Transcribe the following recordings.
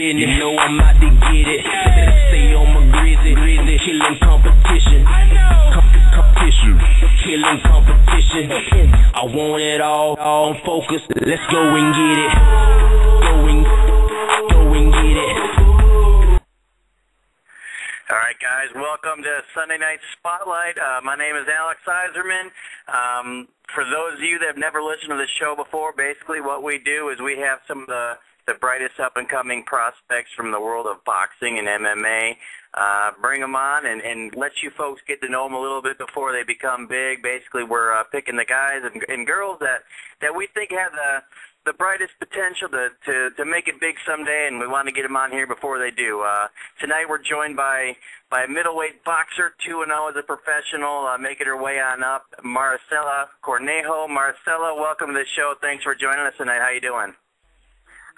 business. You know I'm out to get it. Stay on my grizzly, killing competition. Competition, killing competition. I want it all on focus. Let's go and get it. Go and get it. All right, guys, welcome to Sunday Night Spotlight. My name is Alex Iserman. For those of you that have never listened to the show before, basically what we do is we have some of the brightest up-and-coming prospects from the world of boxing and MMA. Bring them on and let you folks get to know them a little bit before they become big. Basically, we're picking the guys and girls that we think have the brightest potential to make it big someday, and we want to get them on here before they do. Tonight we're joined by a middleweight boxer, 2-0 as a professional, making her way on up, Maricela Cornejo. Maricela, welcome to the show. Thanks for joining us tonight. How you doing?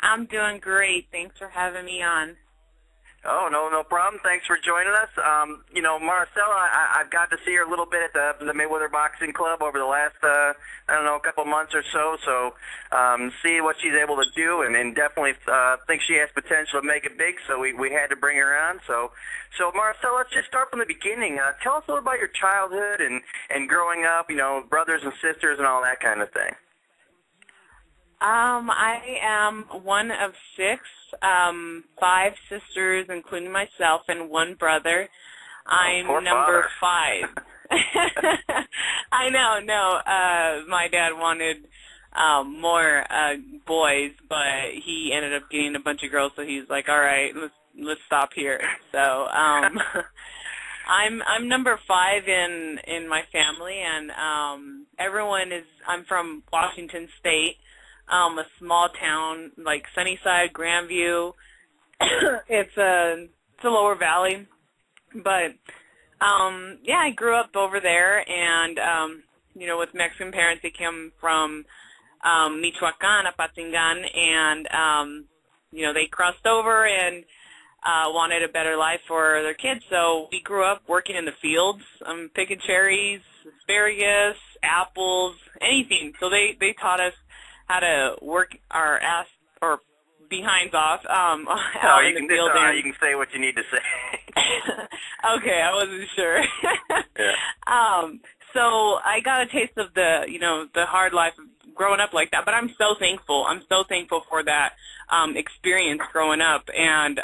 I'm doing great. Thanks for having me on. Oh, no problem. Thanks for joining us. You know, Maricela, I've got to see her a little bit at the Mayweather Boxing Club over the last, couple months or so. So, see what she's able to do, and definitely think she has potential to make it big. So we had to bring her on. So Maricela, let's just start from the beginning. Tell us a little about your childhood and growing up. You know, brothers and sisters and all that kind of thing. I am one of 6, 5 sisters, including myself, and 1 brother. I'm number 5. I know, no. My dad wanted more boys, but he ended up getting a bunch of girls, so he's like, all right, let's stop here. So I'm number 5 in my family, and I'm from Washington State. A small town like Sunnyside, Grandview. It's a lower valley, but I grew up over there, and with Mexican parents. They came from Michoacan, Apatingan, and they crossed over and wanted a better life for their kids. So we grew up working in the fields, picking cherries, asparagus, apples, anything. So they taught us how to work our ass or behinds off out in the field. You can say what you need to say. Okay, I wasn't sure. Yeah. So I got a taste of the hard life of growing up like that, but I'm so thankful. I'm so thankful for that experience growing up, and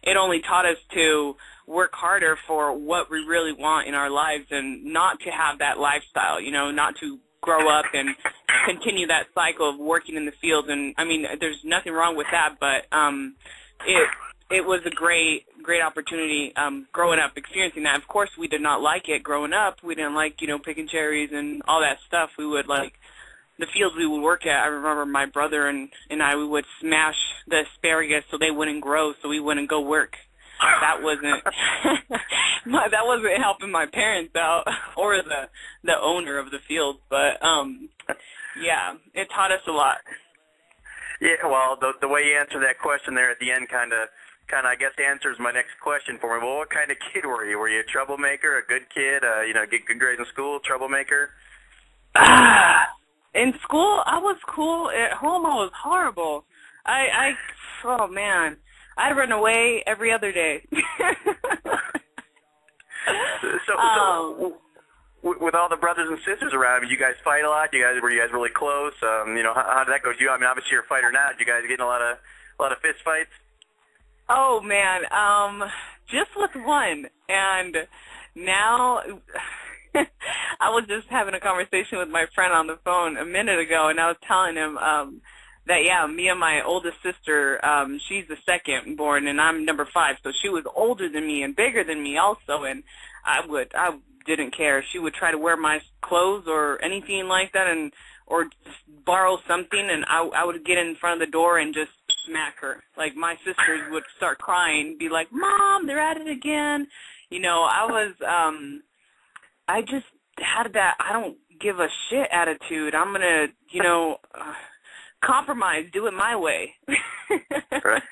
it only taught us to work harder for what we really want in our lives and not to have that lifestyle, not to grow up and continue that cycle of working in the fields. And I mean, there's nothing wrong with that, but it was a great opportunity growing up, experiencing that. Of course, we did not like it growing up. We didn't like picking cherries and all that stuff. We would like the fields we would work at. I remember my brother and I, we would smash the asparagus so they wouldn't grow, so we wouldn't go work. That wasn't that wasn't helping my parents out or the owner of the field, but yeah, it taught us a lot. Yeah, well, the way you answered that question there at the end kind of I guess answers my next question for me. Well, what kind of kid were you? Were you a troublemaker, a good kid, get good grades in school, troublemaker? In school, I was cool. At home, I was horrible. Oh man, I'd run away every other day. So with all the brothers and sisters around, did you guys fight a lot? Were you guys really close? How did that go? I mean, obviously you're a fighter now. Did you guys get in a lot of fist fights? Oh man, just with one. And now I was just having a conversation with my friend on the phone a minute ago, and I was telling him that me and my oldest sister, she's the second born, and I'm number 5, so she was older than me and bigger than me also, and I didn't care. She would try to wear my clothes or anything like that, or just borrow something, and I would get in front of the door and just smack her. Like, my sisters would start crying, be like, "Mom, they're at it again." I just had that I don't give a shit attitude. I'm going to, compromise, do it my way. Right.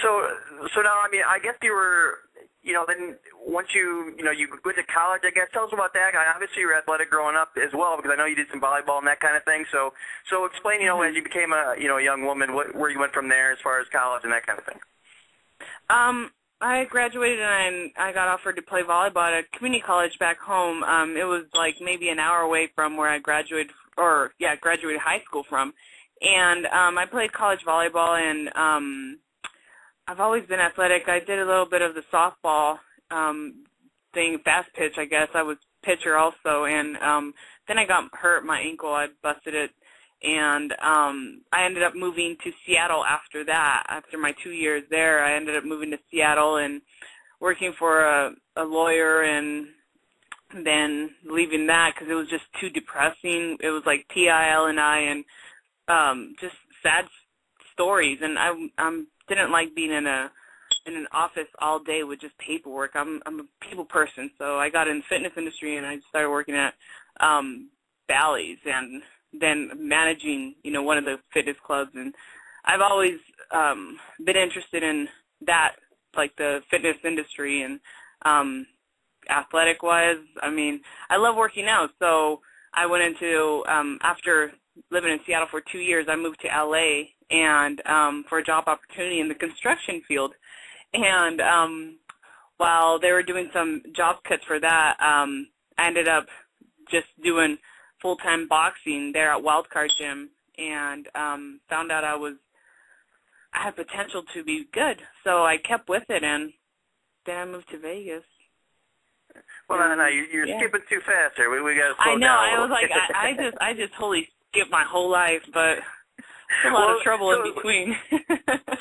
So now, I mean, I guess you were, then once you went to college, I guess, tell us about that. Obviously, you were athletic growing up as well, because I know you did some volleyball and that kind of thing. So explain, as you became a young woman, where you went from there as far as college and that kind of thing. I graduated and I got offered to play volleyball at a community college back home. It was like maybe an hour away from where I graduated high school from. And I played college volleyball, and I've always been athletic. I did a little bit of the softball thing, fast pitch, I guess. I was pitcher also, and then I got hurt my ankle. I busted it, and I ended up moving to Seattle after that. After my 2 years there, I ended up moving to Seattle and working for a lawyer, and then leaving that because it was just too depressing. It was like PIL&I and just sad stories, and I didn't like being in an office all day with just paperwork. I'm a people person, so I got in the fitness industry, and I started working at Bally's and then managing, one of the fitness clubs. And I've always been interested in that, like the fitness industry. And athletic-wise, I love working out. So I went into, after living in Seattle for 2 years, I moved to L.A. and for a job opportunity in the construction field. And while they were doing some job cuts for that, I ended up just doing full-time boxing there at Wildcard Gym, and found out I had potential to be good. So I kept with it, and then I moved to Vegas. Well, no, you're skipping too fast here. We got to slow down. I know. I was like, I just totally skipped my whole life, but a lot of trouble in between.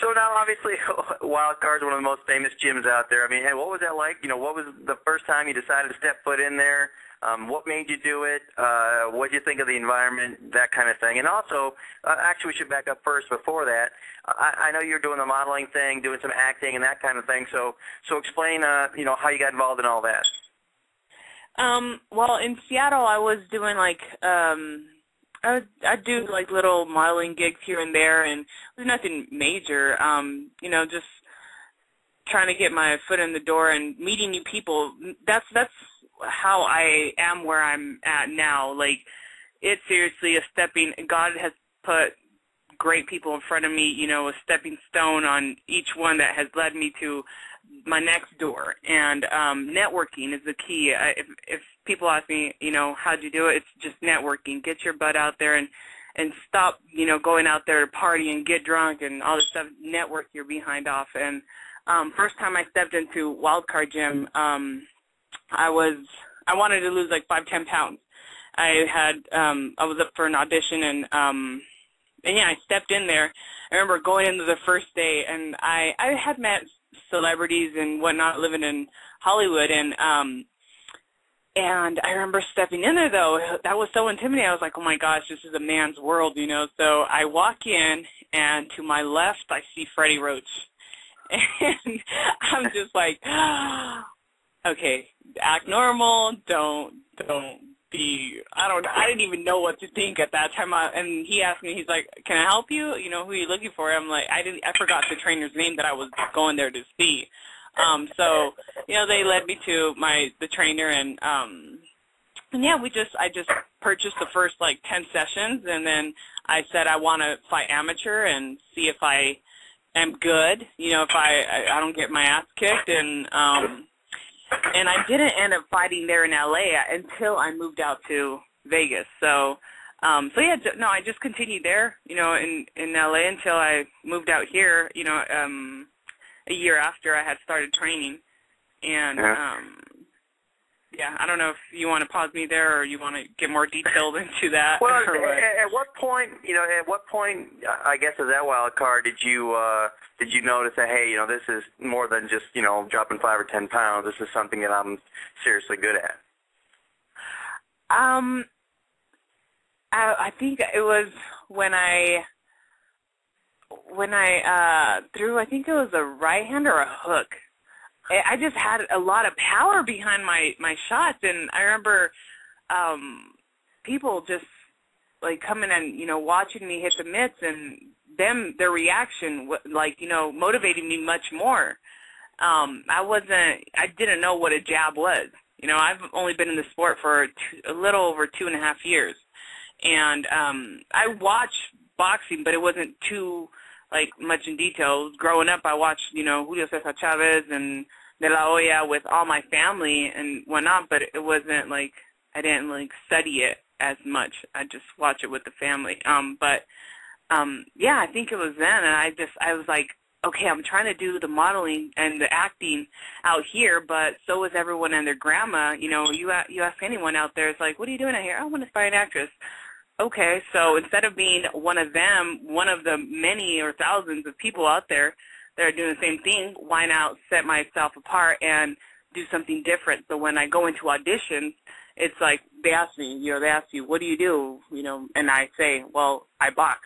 So now, obviously, Wildcard's one of the most famous gyms out there. Hey, what was that like? What was the first time you decided to step foot in there? What made you do it? What did you think of the environment? That kind of thing. And also, actually, we should back up first before that. I know you're doing the modeling thing, doing some acting and that kind of thing. So explain, how you got involved in all that. Well, in Seattle, I was doing like I'd do like little modeling gigs here and there, and it was nothing major. Just trying to get my foot in the door and meeting new people. That's how I am where I'm at now. Like, it's seriously God has put great people in front of me, a stepping stone on each one that has led me to my next door. And networking is the key. If people ask me, how'd you do it, it's just networking. Get your butt out there and stop, going out there to party and get drunk and all this stuff. Network your behind off. And first time I stepped into Wildcard Gym, I wanted to lose like 5-10 pounds. I was up for an audition, and I stepped in there. I remember going into the first day, and I had met celebrities and whatnot living in Hollywood, and I remember stepping in there, though. That was so intimidating. I was like, oh my gosh, this is a man's world, So I walk in, and to my left, I see Freddie Roach. And I'm just like, okay, act normal, don't be, I didn't even know what to think at that time. And he asked me, he's like, can I help you? Who are you looking for? I'm like, I forgot the trainer's name that I was going there to see. So, they led me to the trainer, and I just purchased the first like 10 sessions, and then I said I want to fight amateur and see if I am good, if I don't get my ass kicked, and I didn't end up fighting there in LA until I moved out to Vegas. I just continued there, in LA until I moved out here, a year after I had started training. And I don't know if you want to pause me there or you want to get more detailed into that. Well, at what point, I guess as that wild card, did you notice that, hey, this is more than just, dropping 5 or 10 pounds. This is something that I'm seriously good at? I think it was when I threw, I think it was a right hand or a hook. I just had a lot of power behind my shots, and I remember people just like coming and watching me hit the mitts, and their reaction like motivated me much more. I didn't know what a jab was. You know, I've only been in the sport for a little over 2.5 years. And I watch boxing, but it wasn't too, like, much in detail. Growing up, I watched, you know, Julio Cesar Chavez and De La Hoya with all my family and whatnot, but it wasn't, like, I didn't, like, study it as much. I just watch it with the family. Yeah, I think it was then, and I was like, okay, I'm trying to do the modeling and the acting out here, but so is everyone and their grandma. You know, you ask anyone out there, it's like, what are you doing out here? I want to be an actress. Okay, so instead of being one of them, one of the many or thousands of people out there that are doing the same thing, why not set myself apart and do something different? So when I go into auditions, it's like they ask me, what do you do? You know, and I say, well, I box.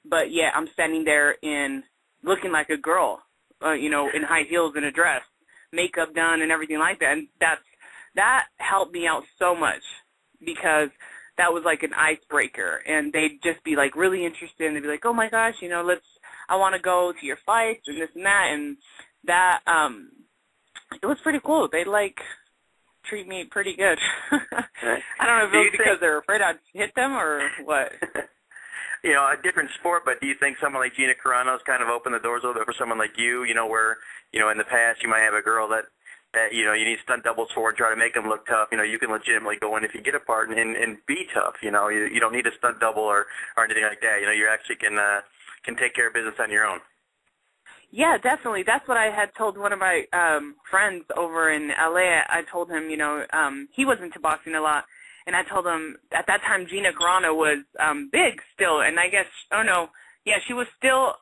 But yeah, I'm standing there looking like a girl, you know, in high heels and a dress, makeup done and everything like that. And that helped me out so much because that was like an icebreaker. And they'd just be like really interested and they'd be like, oh my gosh, you know, I want to go to your fights and this and that. And that, it was pretty cool. They like treat me pretty good. I don't know if it was because they're afraid I'd hit them or what. You know, a different sport, but do you think someone like Gina Carano's kind of opened the doors a little bit for someone like you know, where, you know, in the past you might have a girl that you know, you need stunt doubles for and try to make them look tough. You know, you can legitimately go in if you get a part and be tough. You know, you don't need a stunt double or anything like that. You know, you actually can take care of business on your own. Yeah, definitely. That's what I had told one of my friends over in L.A. I told him, you know, he was into boxing a lot. And I told him at that time Gina Carano was big still, and I guess, she was still,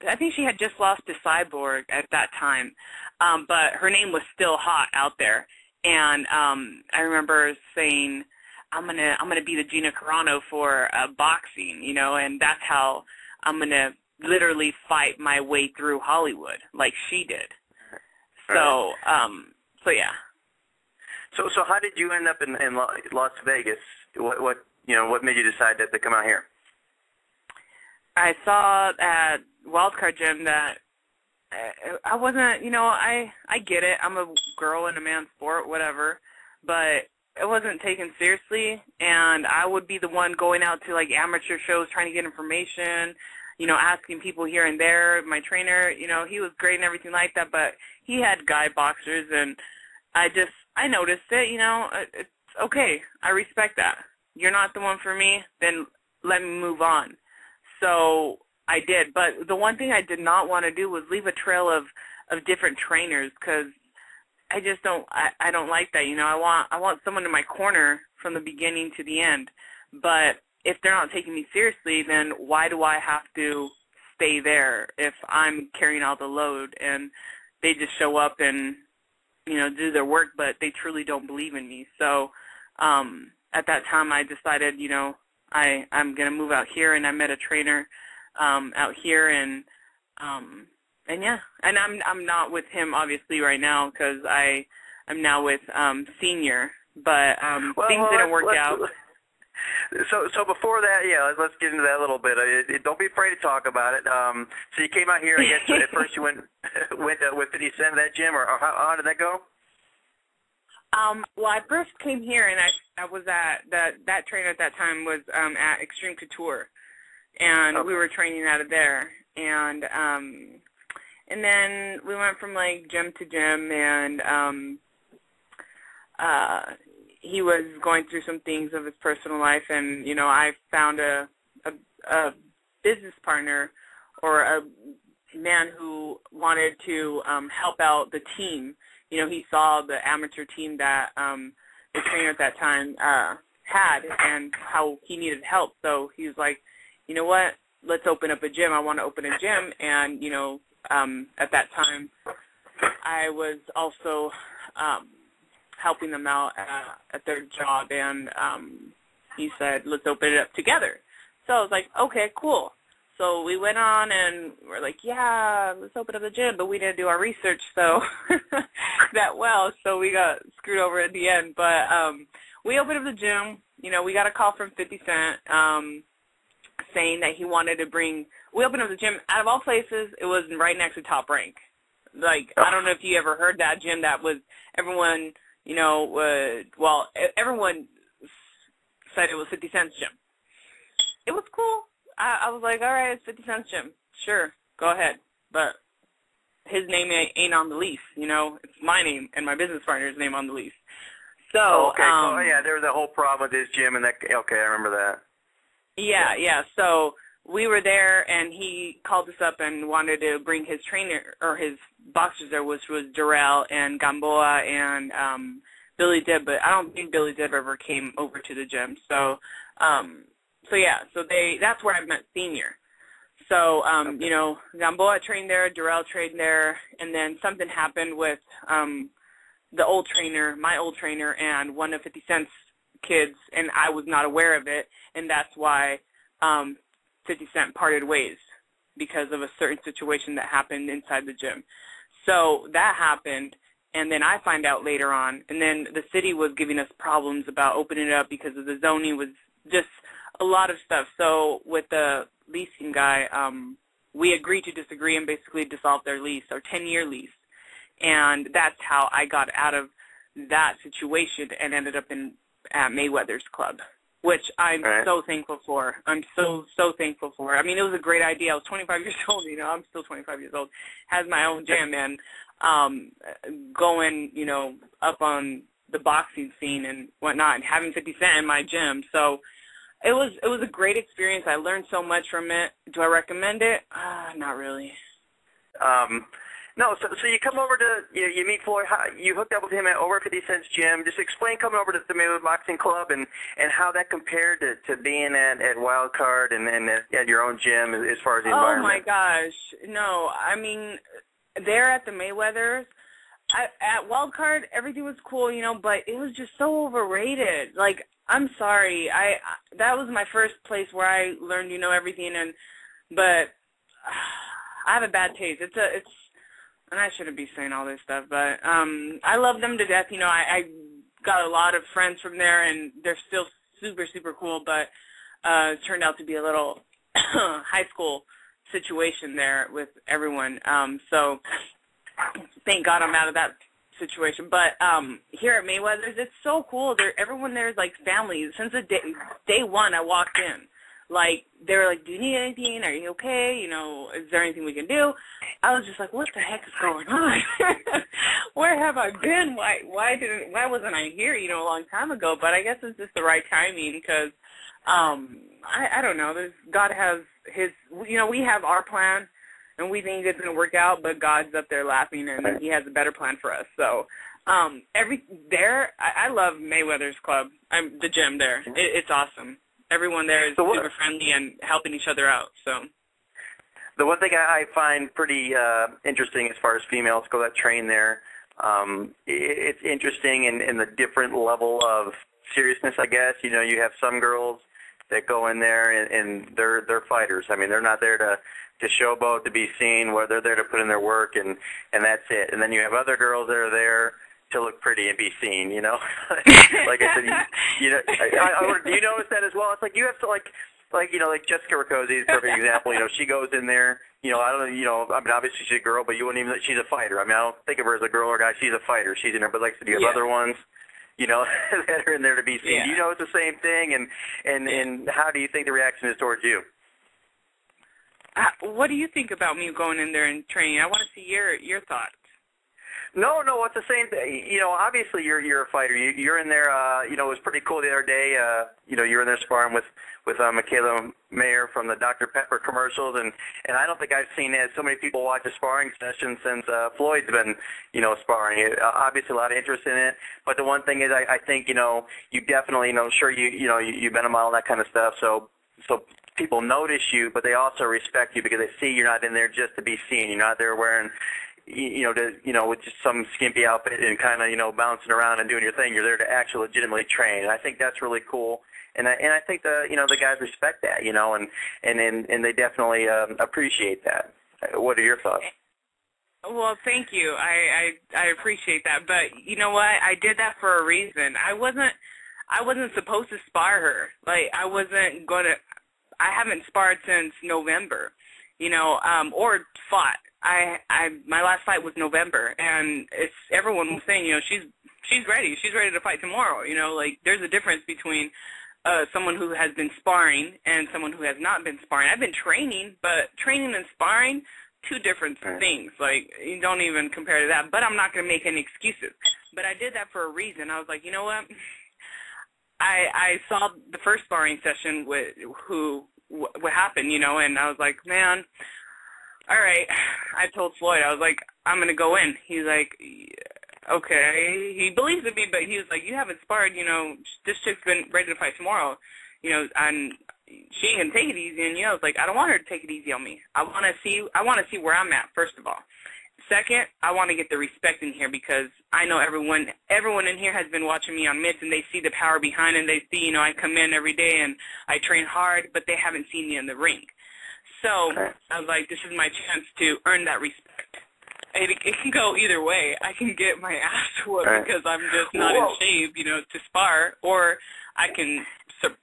I think she had just lost to Cyborg at that time, but her name was still hot out there. And I remember saying, I'm gonna be the Gina Carano for boxing, you know, and that's how I'm gonna literally fight my way through Hollywood like she did. So yeah. So how did you end up in Las Vegas? What made you decide to come out here? I saw at Wildcard Gym that I wasn't, you know, I get it. I'm a girl in a man's sport, whatever, but it wasn't taken seriously, and I would be the one going out to, like, amateur shows trying to get information, you know, asking people here and there. My trainer, you know, he was great and everything like that, but he had guy boxers, and I noticed it, you know, it's okay. I respect that. You're not the one for me, then let me move on. So I did. But the one thing I did not want to do was leave a trail of different trainers because I just don't like that. You know, I want someone in my corner from the beginning to the end. But if they're not taking me seriously, then why do I have to stay there if I'm carrying all the load and they just show up and, you know, do their work, but they truly don't believe in me. So at that time I decided, you know, I'm going to move out here, and I met a trainer out here, and yeah. And I'm not with him, obviously, right now because I'm now with Senior, but things didn't work out. So before that, yeah, let's get into that a little bit. Don't be afraid to talk about it. So you came out here, I guess, at first you went with 50 Cent, that gym, or how did that go? Well, I first came here, and I was at, that trainer at that time was at Extreme Couture, and we were training out of there. And then we went from, like, gym to gym, and he was going through some things of his personal life, and, you know, I found a business partner or a man who wanted to help out the team. You know, he saw the amateur team that the trainer at that time had and how he needed help. So he was like, you know what, let's open up a gym. I want to open a gym. And, you know, at that time I was also helping them out at their job, and he said, let's open it up together. So I was like, okay, cool. So we went on, and we're like, yeah, let's open up the gym, but we didn't do our research so that well, so we got screwed over at the end. But we opened up the gym. You know, we got a call from 50 Cent saying that he wanted to bring – we opened up the gym. Out of all places, it was right next to Top Rank. Like, I don't know if you ever heard that gym that was everyone, you know, everyone said it was 50 Cent's gym. It was cool. I was like, all right, it's 50 Cent's gym. Sure, go ahead. But his name ain't on the lease, you know. It's my name and my business partner's name on the lease. So, okay, yeah, there was a whole problem with his gym, and okay, I remember that. Yeah. So we were there, and he called us up and wanted to bring his trainer or his boxers there, which was Durrell and Gamboa and Billy Dibb, but I don't think Billy Dibb ever came over to the gym. So that's where I met Senior. So, you know, Gamboa trained there, Durrell trained there, and then something happened with the old trainer, my old trainer, and one of 50 Cent's kids, and I was not aware of it, and that's why 50 Cent parted ways, because of a certain situation that happened inside the gym. So that happened, and then I find out later on, and then the city was giving us problems about opening it up because of the zoning, was just a lot of stuff. So with the leasing guy, we agreed to disagree and basically dissolve their lease, or 10-year lease. And that's how I got out of that situation and ended up at Mayweather's club, which I'm so thankful for. I'm so thankful for. I mean, it was a great idea. I was 25 years old, you know. I'm still 25 years old. Has my own gym, and going, you know, up on the boxing scene and whatnot, and having 50 Cent in my gym. So it was a great experience. I learned so much from it. Do I recommend it? Not really. No, so you come over to, you meet Floyd, you hooked up with him over at 50 Cent's gym. Just explain coming over to the Mayweather Boxing Club and how that compared to being at Wildcard and at your own gym as far as the environment. Oh, my gosh. No, I mean, there at the Mayweathers, at Wildcard, everything was cool, you know, but it was just so overrated. Like, I'm sorry. That was my first place where I learned, you know, everything, but I have a bad taste. And I shouldn't be saying all this stuff, but I love them to death. You know, I got a lot of friends from there, and they're still super, super cool, but it turned out to be a little high school situation there with everyone. So thank God I'm out of that situation. But here at Mayweather's, it's so cool. Everyone there is like family. Since the day one I walked in. Like, they were like, do you need anything? Are you okay? You know, is there anything we can do? I was just like, what the heck is going on? Where have I been? Why wasn't I here, you know, a long time ago? But I guess it's just the right timing because, I don't know. God has his, you know, we have our plan, and we think it's going to work out, but God's up there laughing, and he has a better plan for us. So, I love Mayweather's club. The gym there. It's awesome. Everyone there is super friendly and helping each other out. So, the one thing I find pretty interesting as far as females go that train there, it's interesting in the different level of seriousness, I guess. You know, you have some girls that go in there and they're fighters. I mean, they're not there to showboat, to be seen. Where they're there to put in their work, and that's it. And then you have other girls that are there to look pretty and be seen, you know. Like I said, you know, do you notice that as well? It's like you have to like you know, like Jessica Rakoczy is a perfect example. You know, she goes in there. You know, I don't know. You know, I mean, obviously she's a girl, but you wouldn't even. She's a fighter. I mean, I don't think of her as a girl or a guy. She's a fighter. She's in there. But like I said, you have other ones, you know, that are in there to be seen. You know, it's the same thing. And how do you think the reaction is towards you? What do you think about me going in there and training? I want to see your thoughts. No, it's the same thing. You know, obviously you're a fighter. You're in there. You know, it was pretty cool the other day. You know, you're in there sparring with Michaela Mayer from the Dr. Pepper commercials, and I don't think I've seen so many people watch a sparring session since Floyd's been, you know, sparring. Obviously a lot of interest in it. But the one thing is, I think, you know, you definitely, you know, sure you've been a model and that kind of stuff. So people notice you, but they also respect you because they see you're not in there just to be seen. You're not there wearing, with just some skimpy outfit and kind of, you know, bouncing around and doing your thing. You're there to actually legitimately train. And I think that's really cool. And I think the guys respect that, you know, and they definitely appreciate that. What are your thoughts? Well, thank you. I appreciate that. But you know what? I did that for a reason. I wasn't supposed to spar her. Like, I haven't sparred since November, you know, or fought. my last fight was November, and everyone was saying, you know, she's ready. She's ready to fight tomorrow. You know, like there's a difference between someone who has been sparring and someone who has not been sparring. I've been training, but training and sparring, two different things. Like, you don't even compare to that. But I'm not going to make any excuses. But I did that for a reason. I was like, you know what? I saw the first sparring session with what happened, you know, and I was like, man, all right. I told Floyd, I was like, I'm going to go in. He's like, okay. He believes in me, but he was like, you haven't sparred, you know, this chick's been ready to fight tomorrow, you know, and she ain't gonna take it easy on you. I was like, I don't want her to take it easy on me. I want to see where I'm at, first of all. Second, I want to get the respect in here because I know everyone in here has been watching me on mitts, and they see the power behind it, and they see, you know, I come in every day and I train hard, but they haven't seen me in the ring. So I was like, this is my chance to earn that respect. It can go either way. I can get my ass whooped because I'm just not in shape, you know, to spar, or I can,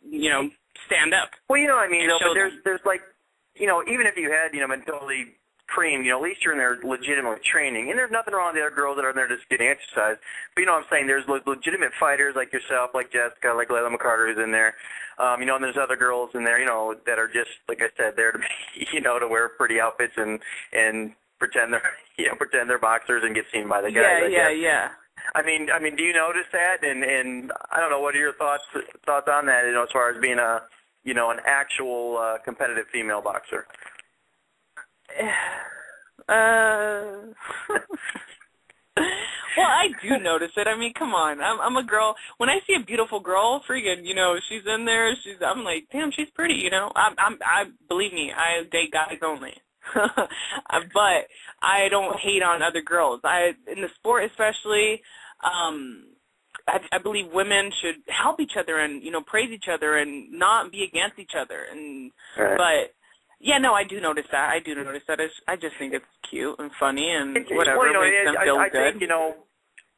you know, stand up. Well, you know what I mean, though, but there's like, you know, even if you had, you know, been totally creamed, you know, at least you're in there legitimately training. And there's nothing wrong with the other girls that are in there just getting exercise. But you know what I'm saying? There's legitimate fighters like yourself, like Jessica, like Layla McCarter who's in there. You know, and there's other girls in there, you know, that are just, like I said, there to be, you know, to wear pretty outfits and pretend they're boxers and get seen by the guys. Yeah. I mean, do you notice that? And I don't know, what are your thoughts on that? You know, as far as being a, you know, an actual competitive female boxer. Well, I do notice it. I mean, come on. I'm a girl. When I see a beautiful girl, freaking, you know, she's in there. I'm like, damn, she's pretty. You know, I believe me. I date guys only. But I don't hate on other girls. In the sport especially, I believe women should help each other and, you know, praise each other and not be against each other. And but yeah, no, I do notice that. I just think it's cute and funny and whatever, well, you know, makes them feel I good. think, you know,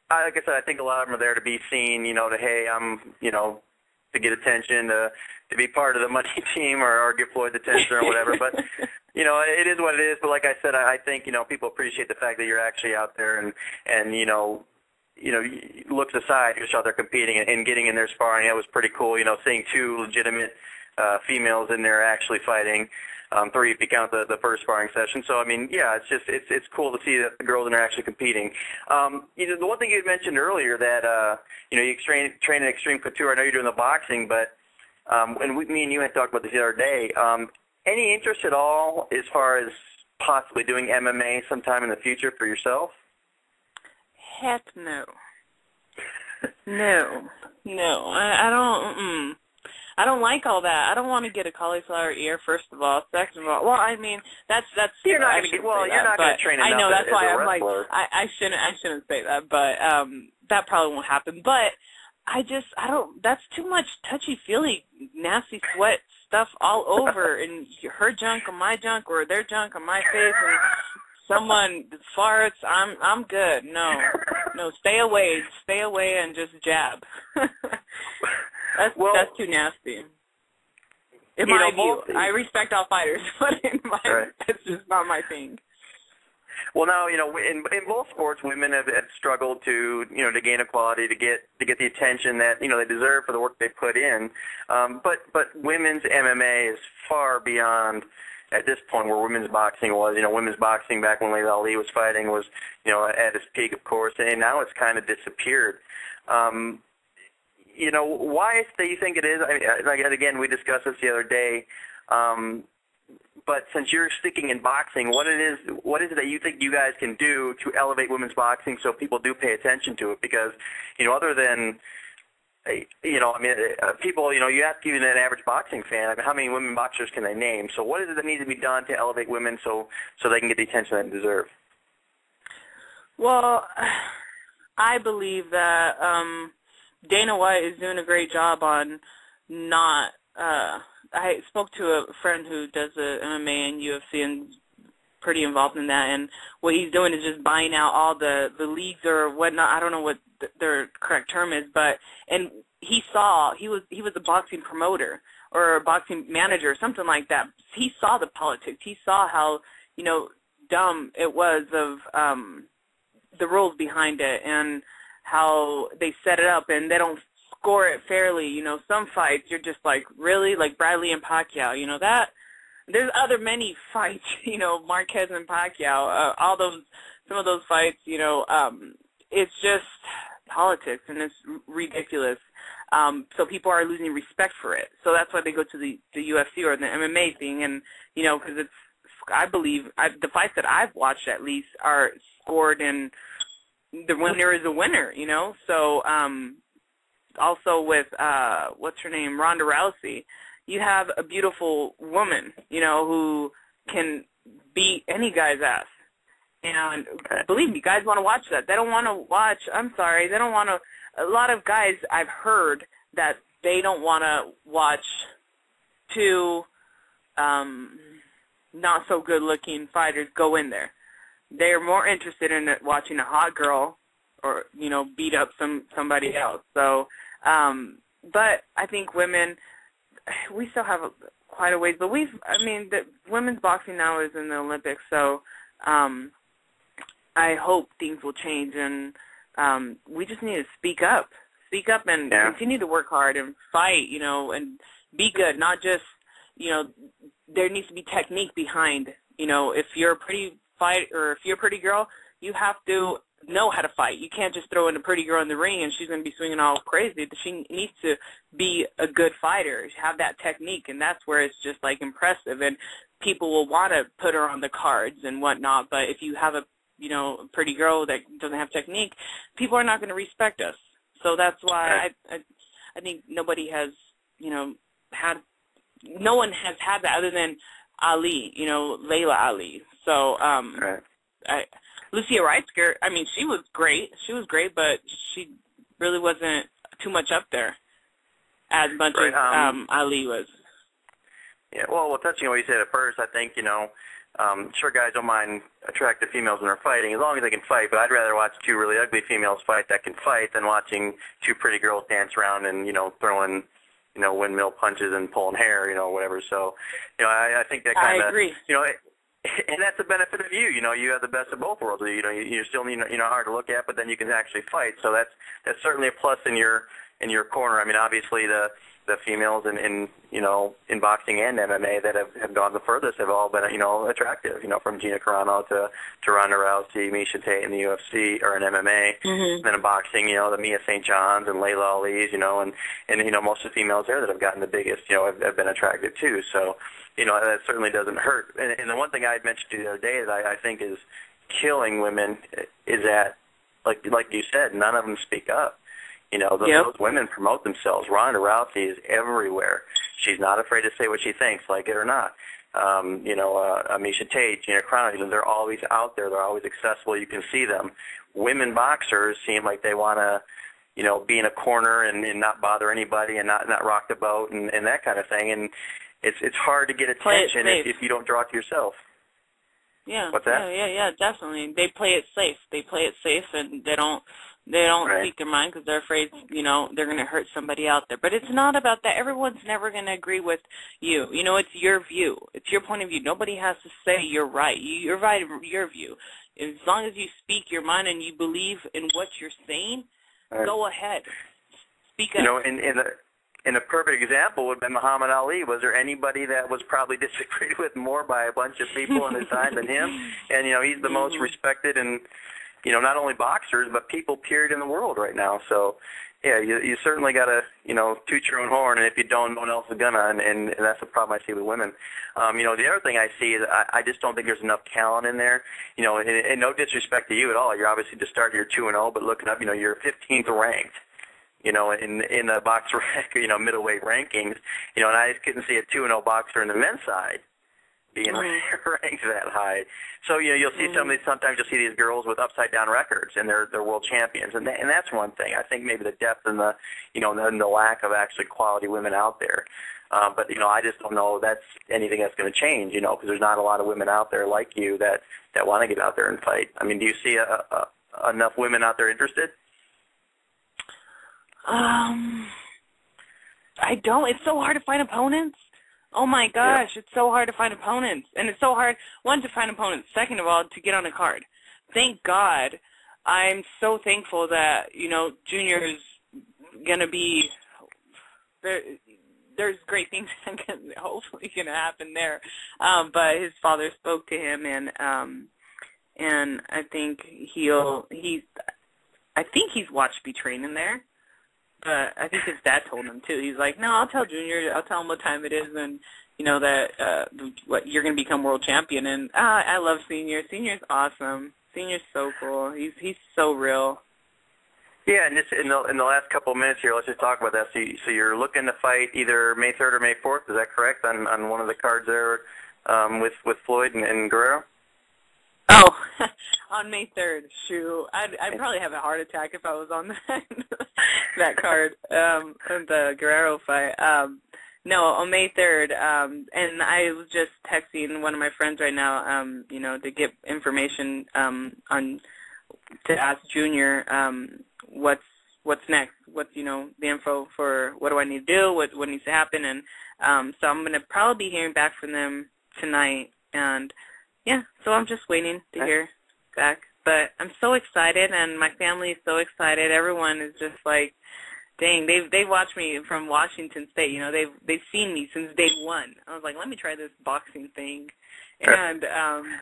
like I said, I think a lot of them are there to be seen, you know, to, hey, I'm, you know, to get attention, to be part of the money team or get Floyd's attention or whatever. But, you know, it is what it is. But like I said, I think, you know, people appreciate the fact that you're actually out there and you know, looks aside, you're out there competing and getting in there sparring. It was pretty cool, you know, seeing two legitimate females in there actually fighting. 3 if you count the first sparring session. So I mean, yeah, it's cool to see that the girls in there actually competing. You know, the one thing you had mentioned earlier that you know, you train in Extreme Couture. I know you're doing the boxing, but and me and you had talked about this the other day. Any interest at all as far as possibly doing MMA sometime in the future for yourself? Heck no. No. I don't. I don't like all that. I don't want to get a cauliflower ear, first of all. Second of all, well, I mean, that's. You're not going to get. Well, you're not going to train enough. I know, that's why I'm wrestler. like, I shouldn't say that, but that probably won't happen. But I don't. That's too much touchy-feely, nasty sweat stuff all over, and her junk on my junk, or their junk on my face, and someone farts. I'm good. No, stay away, and just jab. That's too nasty. In my view, I respect all fighters, but that's just not my thing. Well, now, you know, in both sports, women have struggled to, you know, to gain equality, to get the attention that, you know, they deserve for the work they put in. But women's MMA is far beyond at this point where women's boxing was. You know, women's boxing back when Layla Ali was fighting was, you know, at its peak, of course, and now it's kind of disappeared. You know, why do you think it is? I mean, again, we discussed this the other day. But since you're sticking in boxing, what is it that you think you guys can do to elevate women's boxing so people do pay attention to it? Because, you know, other than, you know, I mean, people, you know, you ask even an average boxing fan, I mean, how many women boxers can they name? So what is it that needs to be done to elevate women so they can get the attention that they deserve? Well, I believe that Dana White is doing a great job on not I spoke to a friend who does the MMA and UFC and pretty involved in that, and what he's doing is just buying out all the leagues or whatnot. I don't know what their correct term is, but and he was a boxing promoter or a boxing manager or something like that. He saw the politics. He saw how, you know, dumb it was of the rules behind it and how they set it up, and they don't score it fairly. You know, some fights you're just like, really? Like Bradley and Pacquiao, you know, that there's many fights, you know, Marquez and Pacquiao, some of those fights, you know, it's just politics, and it's ridiculous. So people are losing respect for it. So that's why they go to the UFC or the MMA thing, and, you know, because I believe the fights that I've watched at least are scored, and the winner is a winner, you know. So also with, what's her name, Ronda Rousey, you have a beautiful woman, you know, who can beat any guy's ass. And believe me, guys want to watch that. They don't want to watch, they don't want to, a lot of guys I've heard that they don't want to watch two not so good looking fighters go in there. They're more interested in watching a hot girl or, you know, beat up somebody else. So, but I think women, we still have quite a ways, but the women's boxing now is in the Olympics, so I hope things will change, and we just need to speak up and continue to work hard and fight, you know, and be good, not just, you know, there needs to be technique behind, you know, if you're a pretty fight or if you're a pretty girl, you have to know how to fight. You can't just throw in a pretty girl in the ring and she's going to be swinging all crazy. She needs to be a good fighter, have that technique, and that's where it's just, like, impressive, and people will want to put her on the cards and whatnot. But if you have a, you know, a pretty girl that doesn't have technique, people are not going to respect us. So that's why I think nobody has, you know, no one has had that other than Ali, you know, Layla Ali. So Lucia Reitzker, I mean, she was great. She was great, but she really wasn't too much up there as much as Ali was. Yeah, well, touching on what you said at first, I think, you know, sure guys don't mind attractive females when they're fighting, as long as they can fight, but I'd rather watch two really ugly females fight that can fight than watching two pretty girls dance around and, you know, throwing, you know, windmill punches and pulling hair, you know, whatever. So, you know, I think that kind of, I agree. You know, and that's the benefit of you. You know, you have the best of both worlds. You know, you're still, you know, hard to look at, but then you can actually fight. So that's certainly a plus in your corner. I mean, obviously the females in you know, in boxing and MMA that have gone the furthest have all been, you know, attractive. You know, from Gina Carano to Ronda Rousey, Miesha Tate in the UFC or in MMA. And then in boxing, you know, the Mia St. Johns and Layla Ali's, you know, and you know, most of the females there that have gotten the biggest, you know, have been attractive too. So, you know, that certainly doesn't hurt. And the one thing I had mentioned to you the other day that I think is killing women is that, like you said, none of them speak up. You know, those women promote themselves. Ronda Rousey is everywhere. She's not afraid to say what she thinks, like it or not. You know, Miesha Tate, Gina Carano, they're always out there. They're always accessible. You can see them. Women boxers seem like they want to, you know, be in a corner and not bother anybody and not rock the boat and that kind of thing. And it's hard to get attention if you don't draw it to yourself. Yeah. What's that? Yeah, definitely. They play it safe. And they don't speak their mind because they're afraid, you know, they're going to hurt somebody out there. But it's not about that. Everyone's never going to agree with you. You know, it's your view. It's your point of view. Nobody has to say you're right. You're right in your view. As long as you speak your mind and you believe in what you're saying, go ahead. Speak up. You know, in a perfect example would be Muhammad Ali. Was there anybody that was probably disagreed with more by a bunch of people in his time than him? And, you know, he's the most respected and, you know, not only boxers, but people, period, in the world right now. So, yeah, you certainly got to, you know, toot your own horn, and if you don't, no one else is going to, and that's the problem I see with women. You know, the other thing I see is I just don't think there's enough talent in there. You know, and no disrespect to you at all. You're obviously just starting, you're 2-0, but looking up, you know, you're 15th ranked. You know, in the box rank, you know, middleweight rankings, you know, and I just couldn't see a 2-0 boxer in the men's side being ranked that high. So, you know, you'll see sometimes you'll see these girls with upside down records and they're world champions, and that's one thing. I think maybe the depth and the, you know, and the lack of actually quality women out there. But, you know, I just don't know that's anything that's going to change, you know, because there's not a lot of women out there like you that want to get out there and fight. I mean, do you see enough women out there interested? I don't. It's so hard to find opponents. Oh my gosh, it's so hard to find opponents. And it's so hard, one, to find opponents, second of all, to get on a card. Thank God. I'm so thankful that, Junior is going to be, there's great things hopefully going to happen there. But his father spoke to him, and I think he's watched me train in there. But I think his dad told him too. He's like, no, I'll tell Junior. I'll tell him what time it is, and that what you're going to become world champion. And I love Senior. Senior's awesome. Senior's so cool. He's so real. Yeah, and just in the last couple of minutes here, let's just talk about that. So you're looking to fight either May 3rd or May 4th. Is that correct on one of the cards there with Floyd and Guerrero? Oh, on May 3rd, shoot. I'd probably have a heart attack if I was on that card, the Guerrero fight. No, on May 3rd, and I was just texting one of my friends right now, to get information to ask Junior what's next, what's, the info for what do I need to do, what needs to happen, and so I'm going to probably be hearing back from them tonight, and yeah, so I'm just waiting to hear back. But I'm so excited, and my family is so excited. Everyone is just like, dang, they watched me from Washington State. They've seen me since day one. I was like, let me try this boxing thing. And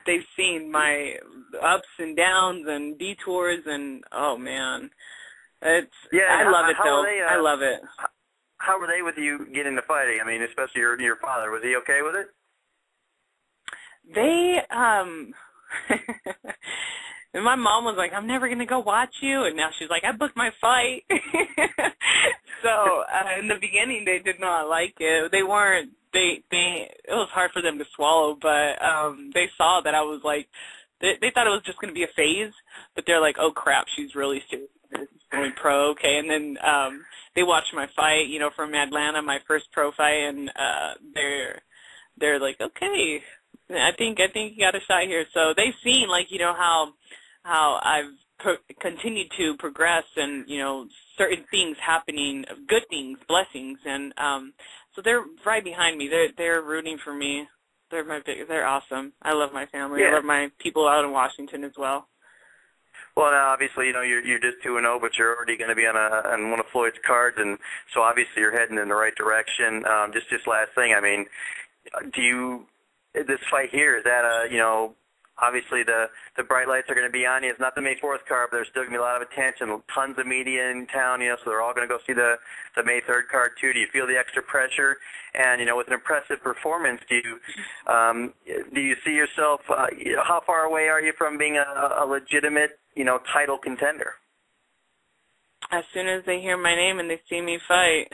they've seen my ups and downs and detours, and oh man, I love it though. I love it. How were they with you getting into fighting? I mean, especially your father. Was he okay with it? They, and my mom was like, I'm never going to go watch you. And now she's like, I booked my fight. So, in the beginning, they did not like it. They weren't, it was hard for them to swallow, but, they saw that I was like, they thought it was just going to be a phase, but they're like, oh crap, she's really serious. Going pro, okay. And then, they watched my fight, from Atlanta, my first pro fight, and, they're like, okay. I think you got a shot here. So they've seen, how I've continued to progress, and certain things happening, good things, blessings, and so they're right behind me. They're rooting for me. They're awesome. I love my family. Yeah. I love my people out in Washington as well. Well, now obviously, you're just 2-0, but you're already going to be on one of Floyd's cards, and so obviously you're heading in the right direction. Just last thing, I mean, this fight here, is that obviously the bright lights are going to be on you. It's not the May 4th card, but there's still going to be a lot of attention, tons of media in town, so they're all going to go see the May 3rd card too. Do you feel the extra pressure? And, with an impressive performance, do you see yourself, how far away are you from being a legitimate, title contender? As soon as they hear my name and they see me fight,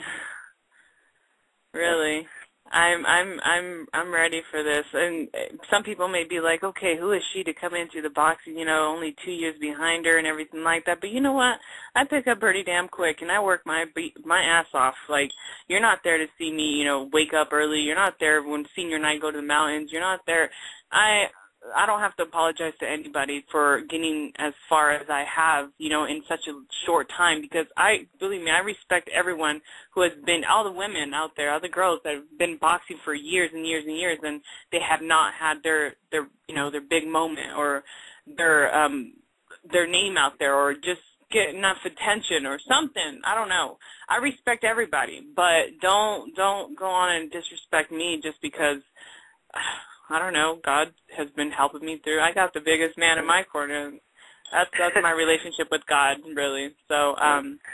really. I'm ready for this. And some people may be like, okay, who is she to come into the boxing, only 2 years behind her and everything like that. But you know what? I pick up pretty damn quick, and I work my ass off. Like, you're not there to see me, wake up early. You're not there when senior night go to the mountains. You're not there. I don't have to apologize to anybody for getting as far as I have, in such a short time, because believe me, I respect everyone who has been, all the women out there, all the girls that have been boxing for years and years and years, and they have not had their big moment, or their name out there, or just get enough attention or something. I don't know. I respect everybody, but don't go on and disrespect me just because I don't know, God has been helping me through. I got the biggest man in my corner. That's my relationship with God, really. So,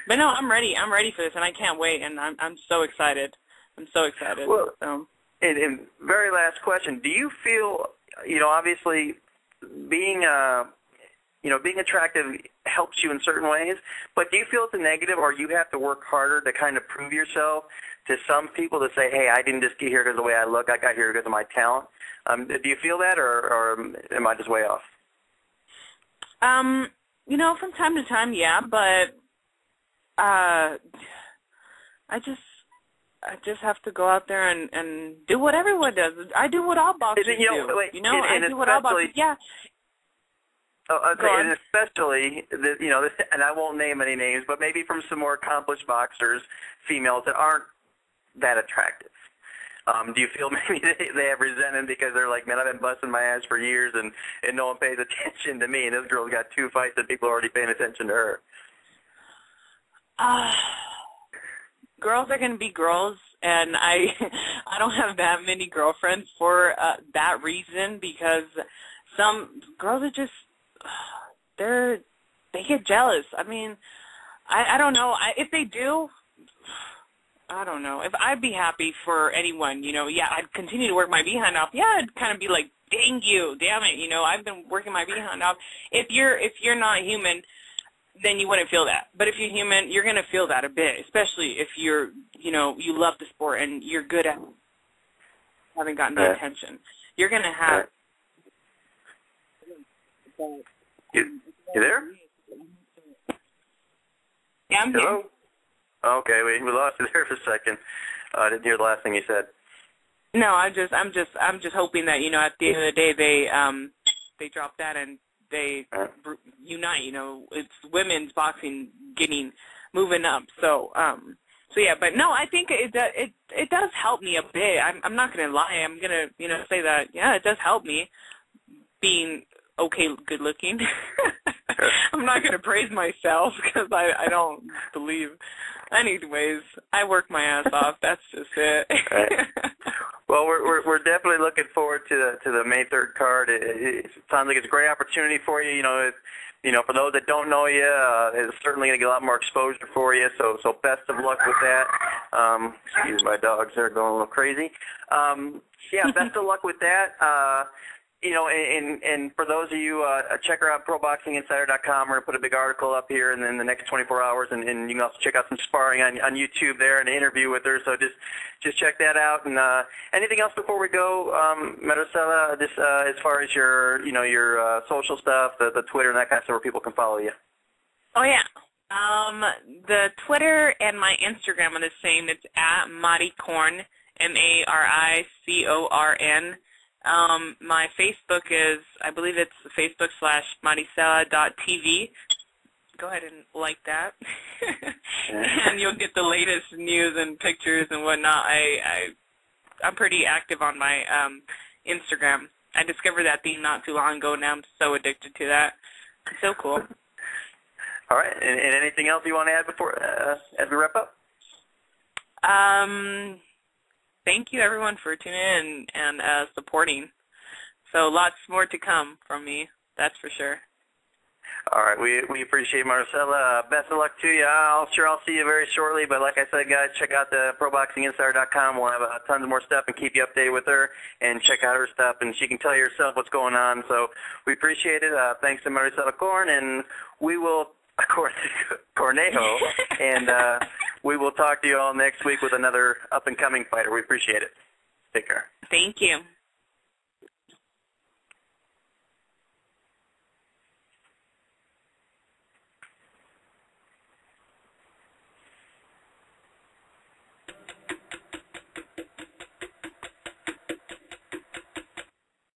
but no, I'm ready. I'm ready for this, and I can't wait, and I'm so excited. I'm so excited. Well, and very last question, do you feel, obviously being being attractive helps you in certain ways, but do you feel it's a negative, or you have to work harder to kind of prove yourself to some people to say, hey, I didn't just get here because of the way I look, I got here because of my talent? Do you feel that, or am I just way off? From time to time, yeah, but I just have to go out there and do what everyone does. I do what all boxers do. I do what all boxers. Yeah. And especially, and I won't name any names, but maybe from some more accomplished boxers, females that aren't that attractive. Do you feel maybe they have resentment because they're like, man, I've been busting my ass for years and no one pays attention to me, and this girl's got 2 fights and people are already paying attention to her? Girls are going to be girls, and I don't have that many girlfriends for that reason, because some girls are just, they get jealous. I mean, I don't know. If they do, I don't know. If I'd be happy for anyone, you know, yeah, I'd continue to work my behind off. Yeah, I'd kind of be like, dang you, damn it, you know, I've been working my behind off. If you're not human, then you wouldn't feel that. But if you're human, you're going to feel that a bit, especially if you're, you know, you love the sport and you're good at having gotten the attention. You're going to have... You there? Yeah, I'm Hello? here. Okay, we lost you there for a second. I didn't hear the last thing you said. No, I'm just hoping that, you know, at the end of the day they drop that and they unite. You know, it's women's boxing moving up. So yeah, but no, I think it does help me a bit. I'm not gonna lie. I'm gonna, you know, say that, yeah, it does help me being okay, good looking. I'm not gonna praise myself because I don't believe. Anyways, I work my ass off. That's just it. Right. Well, we're definitely looking forward to the May 3rd card. It sounds like it's a great opportunity for you. You know, for those that don't know you, it's certainly going to get a lot more exposure for you. So best of luck with that. Excuse my dogs; they're going a little crazy. Yeah, best of luck with that. You know, and for those of you, check her out, ProBoxingInsider.com. We're going to put a big article up here in the next 24 hours, and you can also check out some sparring on YouTube there and an interview with her. So just check that out. And anything else before we go, Maricela, just as far as your social stuff, the Twitter and that kind of stuff where people can follow you? Oh, yeah. The Twitter and my Instagram are the same. It's at Maricorn, MARICORN. My Facebook is, I believe it's Facebook.com/Maricela.tv. Go ahead and like that. And you'll get the latest news and pictures and whatnot. I'm pretty active on my Instagram. I discovered that thing not too long ago. Now I'm so addicted to that. It's so cool. All right. And anything else you want to add before as we wrap up? Thank you, everyone, for tuning in and supporting. So lots more to come from me, that's for sure. All right, we appreciate Maricela. Best of luck to you. I'll see you very shortly. But like I said, guys, check out the ProBoxingInsider.com. We'll have tons more stuff and keep you updated with her. And check out her stuff, and she can tell you herself what's going on. So we appreciate it. Thanks to Maricela Corn, and we will, of course, Cornejo, and we will talk to you all next week with another up-and-coming fighter. We appreciate it. Take care. Thank you.